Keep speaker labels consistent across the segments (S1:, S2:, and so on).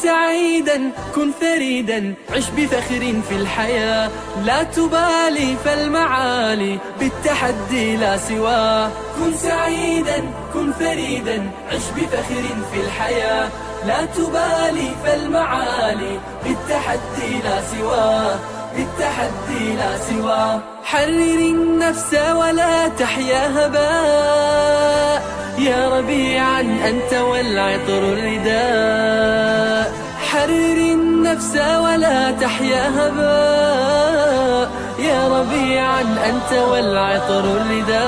S1: سعيدا كن فريدا عش بفخر في الحياة، لا تبالي فالمعالي بالتحدي لا سواه. كن سعيدا كن فريدا عش بفخر في الحياة، لا تبالي فالمعالي بالتحدي لا سواه، بالتحدي لا سواه. حرر النفس ولا تحيا هباء، يا ربيعا أنت والعطر الرداء. حرر النفس ولا تحيا هباء، يا ربيعا أنت والعطر الرداء.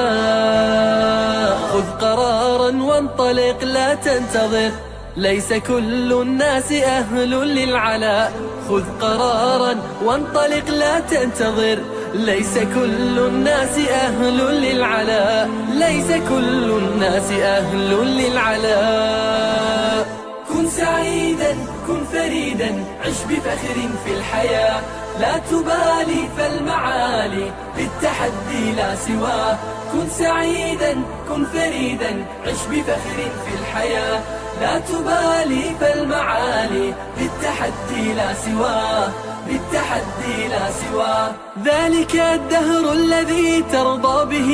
S1: خذ قرارا وانطلق لا تنتظر، ليس كل الناس أهل للعلاء. خذ قرارا وانطلق لا تنتظر، ليس كل الناس أهل للعلاء، ليس كل الناس أهل للعلاء. كن سعيدا كن فريدا عش بفخر في الحياة، لا تبالي فالمعالي بالتحدي لا سواه. كن سعيدا كن فريدا عش بفخر في الحياة، لا تبالي فالمعالي بالتحدي لا سواه، بالتحدي لا سواه. ذلك الدهر الذي ترضى به،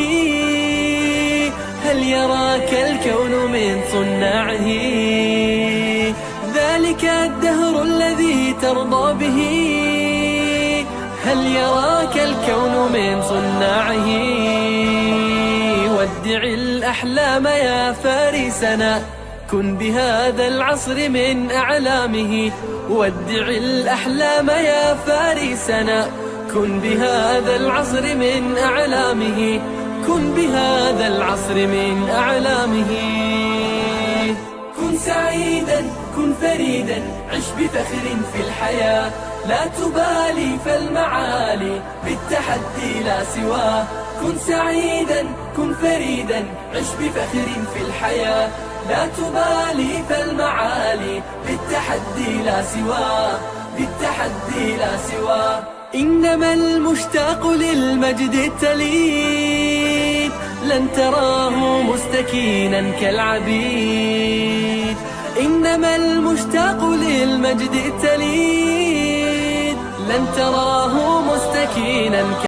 S1: هل يراك الكون من صناعه؟ ذلك الدهر الذي ترضى به، هل يراك الكون من صناعه؟ ودع الأحلام يا فارسنا، كن بهذا العصر من أعلامه. ودع الأحلام يا فارسنا، كن بهذا العصر من أعلامه، كن بهذا العصر من أعلامه. كن سعيدا كن فريدا عش بفخر في الحياة، لا تبالي فالمعالي بالتحدي لا سواه. كن سعيدا كن فريدا عش بفخر في الحياة، لا تبالي فالمعالي بالتحدي لا سواه، بالتحدي لا سواه. إنما المشتاق للمجد التليد لن تراه مستكينا كالعبيد. إنما المشتاق للمجد التليد لن تراه مستكينا